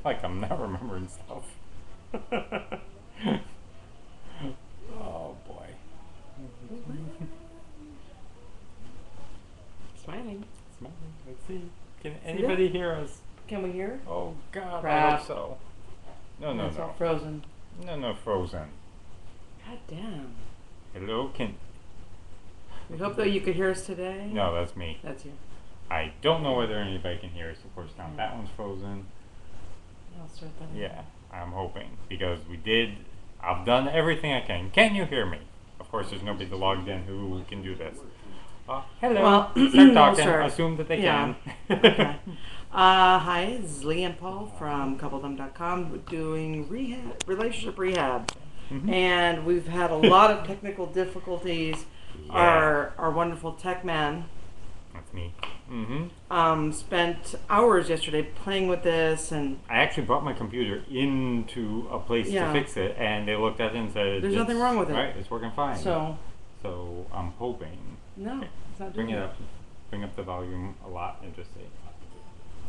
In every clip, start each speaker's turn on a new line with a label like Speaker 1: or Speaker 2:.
Speaker 1: Like I'm not remembering stuff. Oh boy.
Speaker 2: Smiling.
Speaker 1: Smiling. Let's see. Can anybody hear us?
Speaker 2: Can we hear?
Speaker 1: Oh God, I
Speaker 2: Crap.
Speaker 1: hope so. No,
Speaker 2: It's all
Speaker 1: no.
Speaker 2: frozen.
Speaker 1: No, frozen.
Speaker 2: God damn.
Speaker 1: Hello, can...
Speaker 2: We hope that you could hear us today.
Speaker 1: No, that's me.
Speaker 2: That's you.
Speaker 1: I don't know whether anybody can hear us. Of course, now that one's frozen.
Speaker 2: I'll start that.
Speaker 1: Yeah, I'm hoping. Because I've done everything I can. Can you hear me? Of course, there's nobody logged in who can do this. Hello.
Speaker 2: Well,
Speaker 1: start talking.
Speaker 2: start.
Speaker 1: Assume that they
Speaker 2: Yeah.
Speaker 1: can.
Speaker 2: Okay. Hi, this is Lee and Paul from coupledom.com. We're doing relationship rehab.
Speaker 1: Mhm.
Speaker 2: And we've had a lot of technical difficulties.
Speaker 1: Yeah.
Speaker 2: Our wonderful tech man
Speaker 1: That's me. Mm-hmm.
Speaker 2: spent hours yesterday playing with this, and
Speaker 1: I actually brought my computer into a place to fix it, and they looked at it and said,
Speaker 2: there's nothing wrong with it.
Speaker 1: Right, it's working fine.
Speaker 2: So
Speaker 1: I'm hoping.
Speaker 2: no, it's not
Speaker 1: Bring
Speaker 2: doing
Speaker 1: it up. Bring up the volume a lot and just say.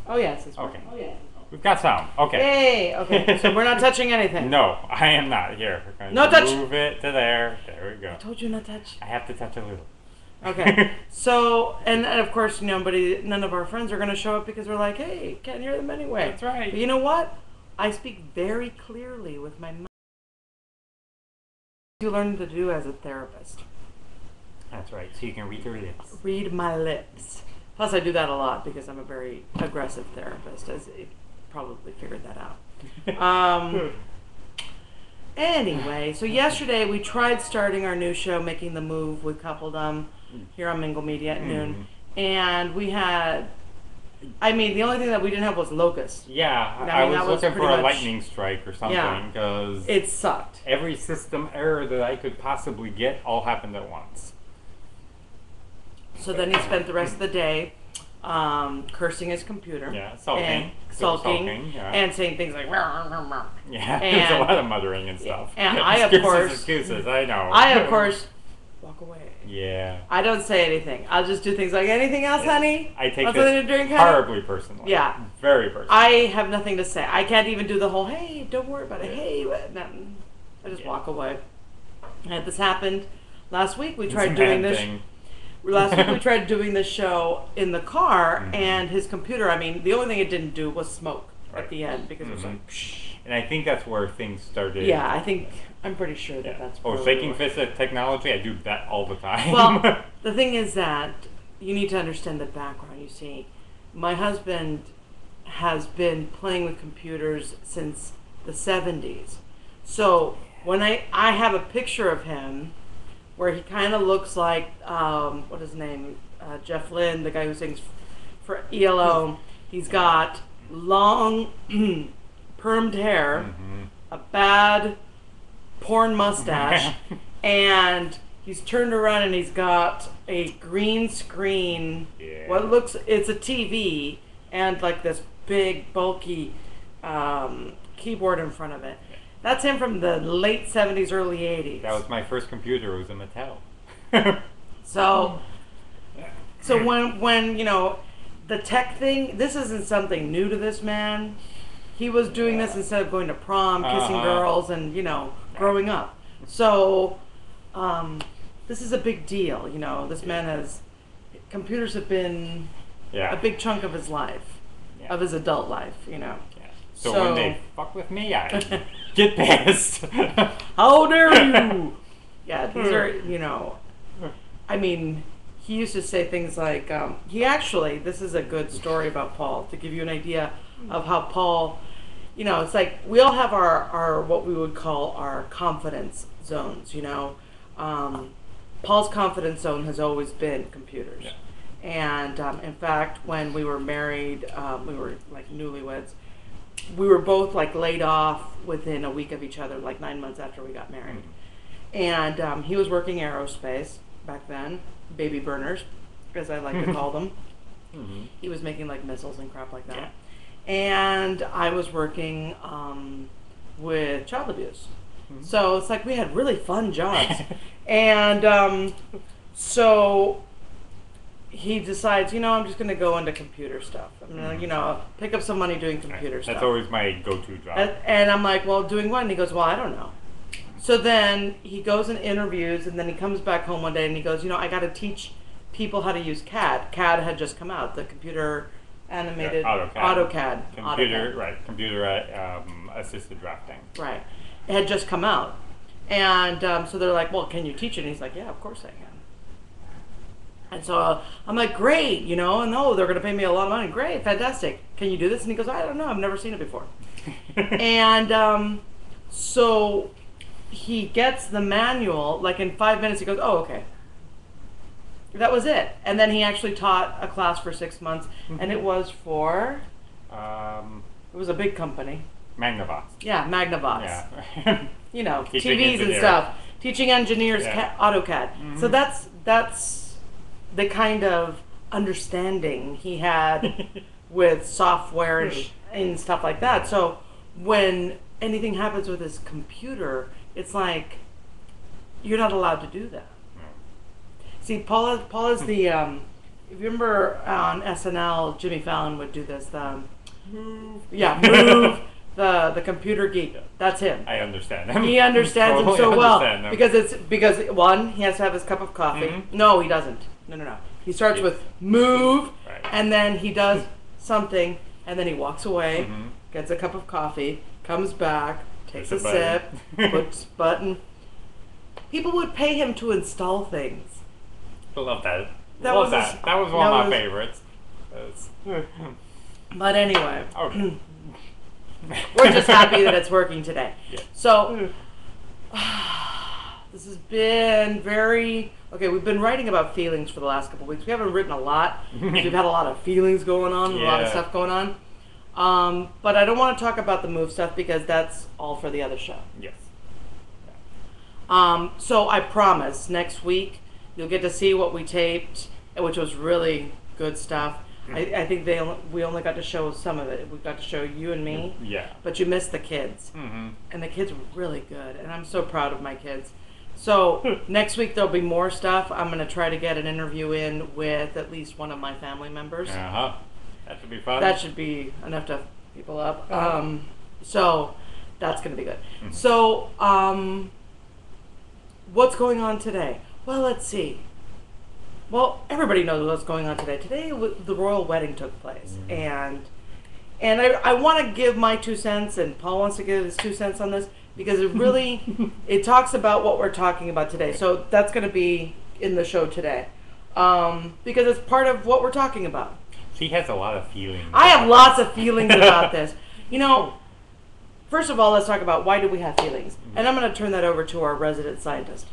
Speaker 2: Oh yes, it's
Speaker 1: Okay.
Speaker 2: working. Oh yeah.
Speaker 1: We've got sound. Okay.
Speaker 2: Yay! Okay, so we're not touching anything.
Speaker 1: No, I am not. Here. We're going
Speaker 2: No
Speaker 1: to
Speaker 2: touch.
Speaker 1: move it to there. There we go.
Speaker 2: I told you not touch.
Speaker 1: I have to touch a little.
Speaker 2: Okay. So, and of course, none of our friends are going to show up because we're like, hey, can't hear them anyway.
Speaker 1: That's right.
Speaker 2: But you know what? I speak very clearly with my mouth. You learn to do as a therapist.
Speaker 1: That's right. So you can read your lips.
Speaker 2: Read my lips. Plus, I do that a lot because I'm a very aggressive therapist, as you probably figured that out. Anyway, so yesterday we tried starting our new show, Making the Move with Coupledom, here on Mingle Media at noon. And we had, the only thing that we didn't have was locusts.
Speaker 1: Yeah,
Speaker 2: I mean,
Speaker 1: I
Speaker 2: that
Speaker 1: was
Speaker 2: was
Speaker 1: looking for
Speaker 2: pretty
Speaker 1: a
Speaker 2: much-
Speaker 1: lightning strike or something
Speaker 2: Yeah.
Speaker 1: because
Speaker 2: It sucked.
Speaker 1: every system error that I could possibly get all happened at once.
Speaker 2: So then he spent the rest of the day cursing his computer.
Speaker 1: Yeah, sulking.
Speaker 2: And
Speaker 1: Still
Speaker 2: sulking.
Speaker 1: yeah.
Speaker 2: And saying things like, "Rah, rah, rah."
Speaker 1: Yeah,
Speaker 2: And-
Speaker 1: there's a lot of muttering and stuff.
Speaker 2: and I, of course-
Speaker 1: Excuses, I know.
Speaker 2: I, of course, walk away.
Speaker 1: Yeah.
Speaker 2: I don't say anything. I'll just do things like, anything else, honey?
Speaker 1: I take
Speaker 2: Want something to
Speaker 1: this
Speaker 2: drink, honey?
Speaker 1: horribly personally.
Speaker 2: Yeah.
Speaker 1: Very personally.
Speaker 2: I have nothing to say. I can't even do the whole, hey, don't worry about it. Hey, nothing. I just walk away. And this happened last week. We tried doing this. Last week we tried doing this show in the car, and his computer, the only thing it didn't do was smoke at the end because it was like, psh.
Speaker 1: And I think that's where things started.
Speaker 2: Yeah, I'm pretty sure that's
Speaker 1: Oh,
Speaker 2: probably
Speaker 1: shaking
Speaker 2: what-
Speaker 1: fists at technology, I do that all the time.
Speaker 2: Well, the thing is that you need to understand the background. You see, my husband has been playing with computers since the 70s. So when I have a picture of him where he kind of looks like, what is his name? Jeff Lynne, the guy who sings for ELO. He's got long permed hair, a bad porn mustache, and he's turned around and he's got a green screen.
Speaker 1: Yeah.
Speaker 2: It's a TV and like this big bulky keyboard in front of it. That's him from the late 70s, early 80s.
Speaker 1: That was my first computer. It was a Mattel.
Speaker 2: So when the tech thing, this isn't something new to this man. He was doing this instead of going to prom, kissing girls, and growing up. So this is a big deal. This man computers have been a big chunk of his life, of his adult life. Yeah.
Speaker 1: So when they fuck with me, I get pissed.
Speaker 2: How dare you? Yeah, these are, he used to say things like, this is a good story about Paul, to give you an idea of how Paul, it's like we all have our what we would call our confidence zones, Paul's confidence zone has always been computers.
Speaker 1: Yeah.
Speaker 2: And in fact, when we were married, we were like newlyweds. We were both like laid off within a week of each other, like 9 months after we got married. And he was working aerospace back then, baby burners, as I like to call them. He was making like missiles and crap like that.
Speaker 1: Yeah.
Speaker 2: And I was working with child abuse. So it's like we had really fun jobs. And so he decides, I'm just going to go into computer stuff. I'm going to, pick up some money doing computer stuff.
Speaker 1: That's always my go-to job.
Speaker 2: And I'm like, well, doing what? And he goes, well, I don't know. So then he goes and interviews, and then he comes back home one day and he goes, I got to teach people how to use CAD. CAD had just come out, the computer animated AutoCAD.
Speaker 1: Computer assisted drafting.
Speaker 2: Right. It had just come out. And so they're like, well, can you teach it? And he's like, yeah, of course I can. And so I'm like, great, and they're going to pay me a lot of money. Great, fantastic. Can you do this? And he goes, I don't know. I've never seen it before. And so he gets the manual, like in 5 minutes, he goes, oh, okay. That was it. And then he actually taught a class for 6 months, and it was for, it was a big company.
Speaker 1: Magnavox.
Speaker 2: Yeah, Magnavox.
Speaker 1: Yeah.
Speaker 2: TVs and stuff. Teaching engineers AutoCAD. So that's the kind of understanding he had with software and stuff like that. So when anything happens with his computer, it's like, you're not allowed to do that. See, Paul is the, if you remember on SNL, Jimmy Fallon would do this, move, the computer geek. That's him.
Speaker 1: I understand him.
Speaker 2: He understands him so well because one, he has to have his cup of coffee.
Speaker 1: Mm-hmm.
Speaker 2: No, he doesn't. No. He starts with move,
Speaker 1: right.
Speaker 2: And then he does something, and then he walks away, gets a cup of coffee, comes back, takes a sip, puts button. People would pay him to install things.
Speaker 1: I love that.
Speaker 2: That was
Speaker 1: one of my favorites.
Speaker 2: But anyway,
Speaker 1: okay.
Speaker 2: We're just happy that it's working today.
Speaker 1: Yeah.
Speaker 2: So this has been we've been writing about feelings for the last couple of weeks. We haven't written a lot. We've had a lot of feelings going on, a lot of stuff going on. But I don't want to talk about the move stuff because that's all for the other show.
Speaker 1: Yes.
Speaker 2: So I promise next week you'll get to see what we taped, which was really good stuff. I think we only got to show some of it. We got to show you and me.
Speaker 1: Yeah.
Speaker 2: But you missed the kids.
Speaker 1: Mm-hmm.
Speaker 2: And the kids were really good. And I'm so proud of my kids. So next week there'll be more stuff. I'm going to try to get an interview in with at least one of my family members.
Speaker 1: Uh-huh. That should be fun.
Speaker 2: That should be enough to people up. So that's going to be good. Mm-hmm. So what's going on today? Well, let's see. Well, everybody knows what's going on today. Today, the royal wedding took place, and I want to give my 2 cents, and Paul wants to give his 2 cents on this because it really it talks about what we're talking about today. So that's going to be in the show today because it's part of what we're talking about.
Speaker 1: She has a lot of feelings.
Speaker 2: I have lots of feelings about this. First of all, let's talk about why do we have feelings, and I'm going to turn that over to our resident scientist.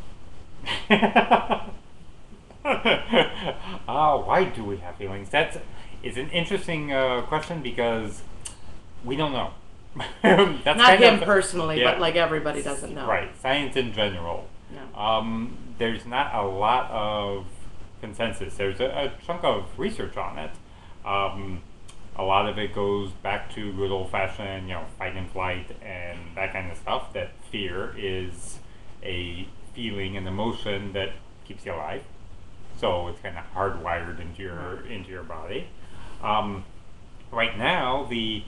Speaker 1: Why do we have feelings? It's an interesting question because we don't know. That's
Speaker 2: not him personally, but like everybody doesn't know.
Speaker 1: Right, science in general.
Speaker 2: Yeah.
Speaker 1: There's not a lot of consensus. There's a chunk of research on it. A lot of it goes back to good old-fashioned, fight and flight and that kind of stuff. That fear is a feeling, an emotion that keeps you alive. So it's kind of hardwired into your body. Right now, the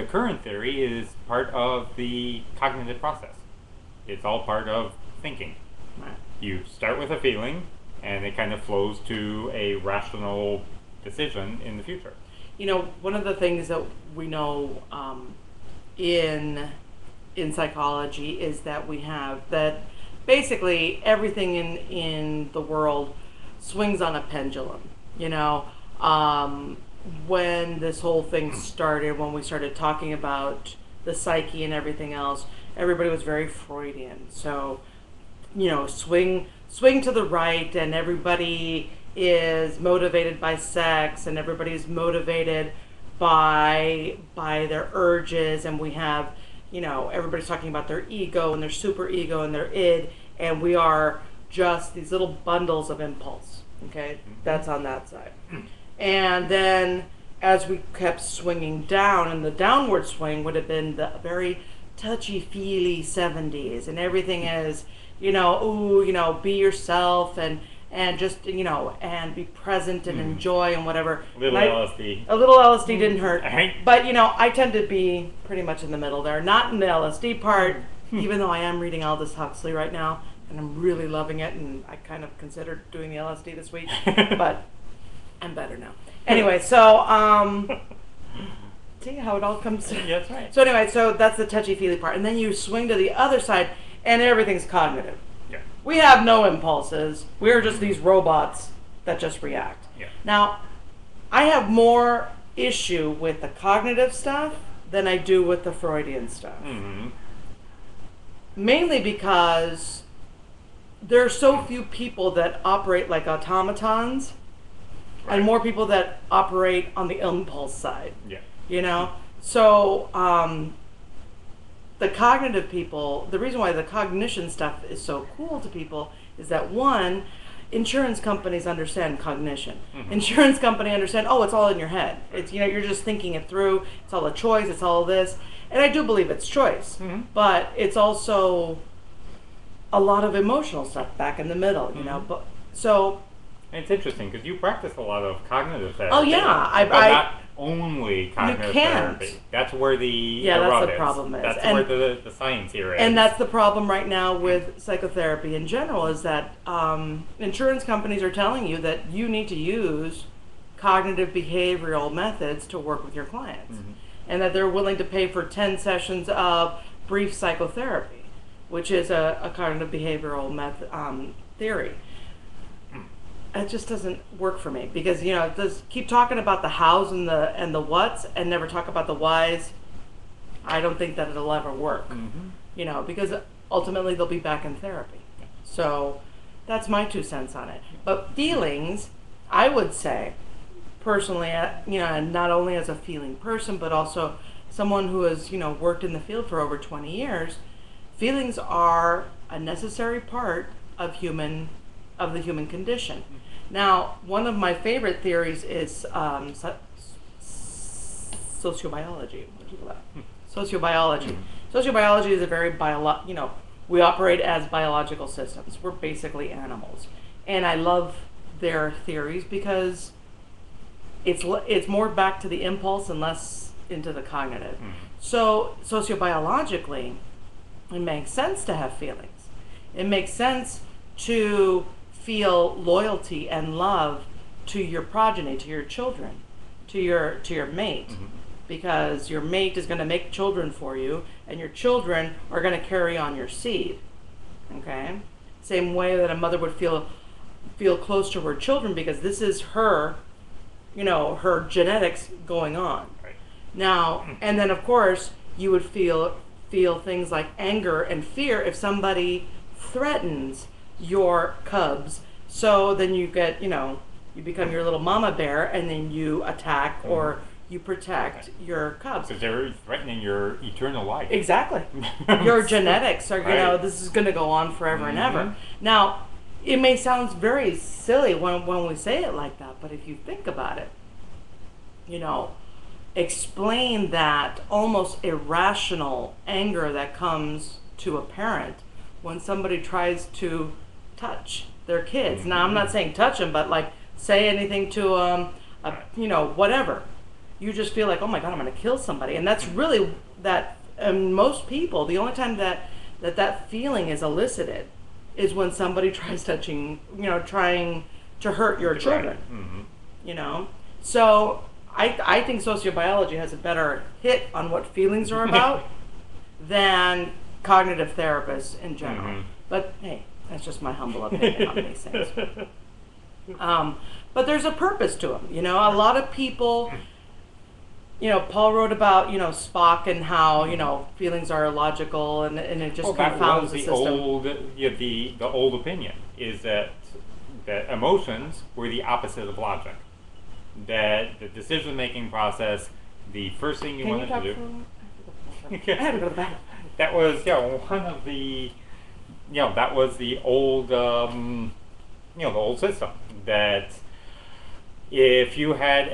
Speaker 1: current theory is part of the cognitive process. It's all part of thinking.
Speaker 2: Right. You
Speaker 1: start with a feeling, and it kind of flows to a rational decision in the future.
Speaker 2: One of the things that we know in psychology is that we have that basically everything in the world swings on a pendulum. When this whole thing started, when we started talking about the psyche and everything else, everybody was very Freudian. So, swing to the right, and everybody is motivated by sex, and everybody's motivated by their urges, and we have, everybody's talking about their ego and their super ego and their id, and we are just these little bundles of impulse. Okay, that's on that side. And then as we kept swinging down, and the downward swing would have been the very touchy-feely 70s, and everything is, be yourself, and and just, and be present and enjoy and whatever.
Speaker 1: Little
Speaker 2: And
Speaker 1: LSD.
Speaker 2: a little LSD didn't hurt.
Speaker 1: Right.
Speaker 2: But, I tend to be pretty much in the middle there. Not in the LSD part, even though I am reading Aldous Huxley right now, and I'm really loving it, and I kind of considered doing the LSD this week, but I'm better now. Anyway, so, see how it all comes to...
Speaker 1: Yeah, that's right.
Speaker 2: So anyway, so that's the touchy-feely part. And then you swing to the other side, and everything's cognitive.
Speaker 1: Yeah.
Speaker 2: We have no impulses. We're just these robots that just react.
Speaker 1: Yeah.
Speaker 2: Now, I have more issue with the cognitive stuff than I do with the Freudian stuff.
Speaker 1: Mm-hmm.
Speaker 2: Mainly because there are so few people that operate like automatons,
Speaker 1: Right.
Speaker 2: and more people that operate on the impulse side.
Speaker 1: Yeah.
Speaker 2: So the cognitive people, the reason why the cognition stuff is so cool to people is that, one, insurance companies understand cognition.
Speaker 1: Mm-hmm.
Speaker 2: Insurance company understand, it's all in your head. It's, you're just thinking it through. It's all a choice. It's all this. And I do believe it's choice, but it's also a lot of emotional stuff back in the middle, but so...
Speaker 1: And it's interesting because you practice a lot of cognitive therapy.
Speaker 2: Oh yeah,
Speaker 1: but not only cognitive therapy. That's where the
Speaker 2: that's
Speaker 1: rub
Speaker 2: the problem is.
Speaker 1: That's
Speaker 2: And
Speaker 1: where the science here is.
Speaker 2: And that's the problem right now with psychotherapy in general, is that insurance companies are telling you that you need to use cognitive behavioral methods to work with your clients. And that they're willing to pay for 10 sessions of brief psychotherapy, which is a cognitive behavioral method theory. It just doesn't work for me because, just keep talking about the hows and the whats and never talk about the whys. I don't think that it'll ever work, because ultimately they'll be back in therapy. So that's my 2 cents on it. But feelings, I would say, personally, and not only as a feeling person, but also someone who has, worked in the field for over 20 years, feelings are a necessary part of the human condition. Now, one of my favorite theories is sociobiology. What do you call that? Sociobiology. Sociobiology is a very we operate as biological systems. We're basically animals, and I love their theories because it's more back to the impulse and less into the cognitive. So sociobiologically, it makes sense to have feelings. It makes sense to feel loyalty and love to your progeny, to your children, to your mate, because your mate is going to make children for you, and your children are going to carry on your seed. Okay, same way that a mother would feel close to her children because this is her, her genetics going on.
Speaker 1: Right.
Speaker 2: Now, and then of course you would feel things like anger and fear if somebody threatens your cubs. So then you get, you become your little mama bear, and then you attack or you protect your cubs.
Speaker 1: Because they're threatening your eternal life.
Speaker 2: Exactly. Your genetics are,
Speaker 1: Right.
Speaker 2: This is going to go on forever and ever. Now, it may sound very silly when we say it like that, but if you think about it, explain that almost irrational anger that comes to a parent when somebody tries to touch their kids. Now, I'm not saying touch them, but like say anything to whatever. You just feel like, oh my God, I'm going to kill somebody. And that's really that, most people, the only time that feeling is elicited is when somebody tries trying to hurt your children. So I think sociobiology has a better hit on what feelings are about than cognitive therapists in general. But hey, that's just my humble opinion on these things. But there's a purpose to them. A lot of people, Paul wrote about, Spock and how, feelings are illogical and it just confounds the system.
Speaker 1: The old opinion is that emotions were the opposite of logic. That the decision-making process, the first thing you wanted to do...
Speaker 2: I had to go to the bathroom.
Speaker 1: That was, one of the... that was the old, the old system. That if you had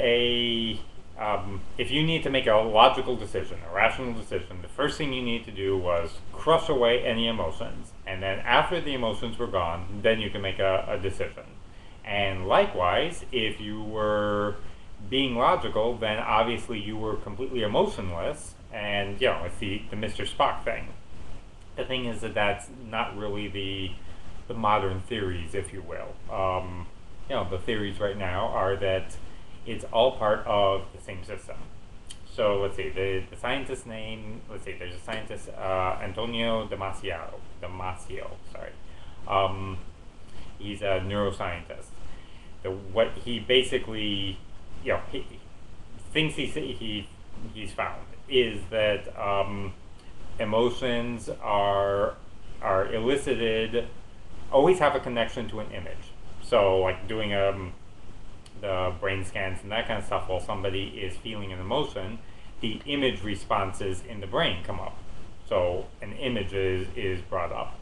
Speaker 1: if you need to make a logical decision, a rational decision, the first thing you need to do was crush away any emotions. And then after the emotions were gone, then you can make a decision. And likewise, if you were being logical, then obviously you were completely emotionless, and it's the Mr. Spock thing. The thing is that that's not really the modern theories, if you will. The theories right now are that it's all part of the same system. So let's see, the scientist's name, there's a scientist, Antonio Damasio, sorry. He's a neuroscientist. What he basically, he thinks he's found is that emotions are elicited, always have a connection to an image. So like doing the brain scans and that kind of stuff while somebody is feeling an emotion, the image responses in the brain come up. So an image is brought up.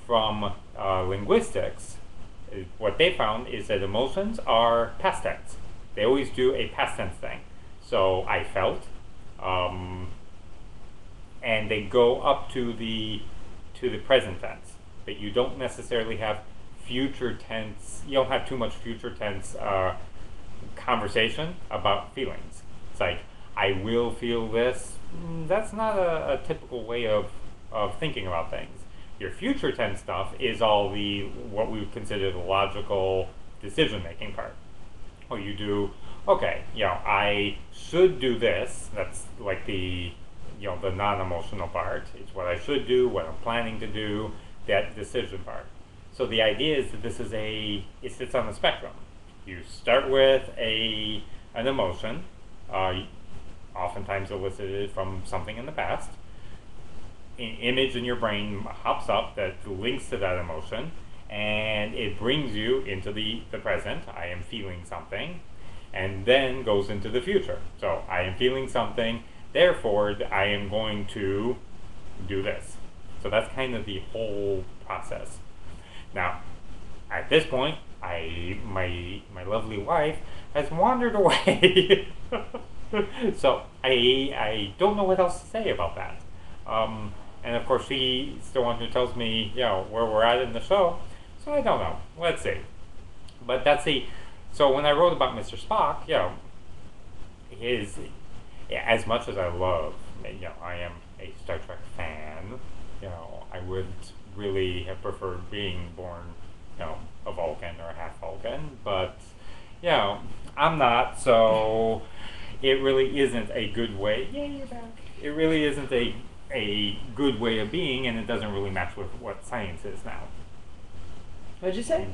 Speaker 1: From linguistics, what they found is that emotions are past tense. They always do a past tense thing. So I felt, and they go up to the present tense. But you don't necessarily have future tense. You don't have too much future tense conversation about feelings. It's like, I will feel this. That's not a typical way of thinking about things. Your future tense stuff is all what we would consider the logical decision making part. Well, you do, okay, I should do this. That's like the non-emotional part. It's what I should do, what I'm planning to do, that decision part. So the idea is that it sits on the spectrum. You start with an emotion, oftentimes elicited from something in the past. An image in your brain hops up that links to that emotion, and it brings you into the present. I am feeling something, and then goes into the future. So I am feeling something, therefore I am going to do this. So that's kind of the whole process. Now, at this point, my lovely wife has wandered away. So I don't know what else to say about that. And of course, she's the one who tells me, where we're at in the show. So I don't know. Let's see. But so when I wrote about Mr. Spock, as much as I love, I am a Star Trek fan. I would really have preferred being born, a Vulcan or a half Vulcan, but I'm not. So it really isn't a good way. Yeah, you're back. It really isn't a good way of being, and it doesn't really match with what science is now.
Speaker 2: What'd you say?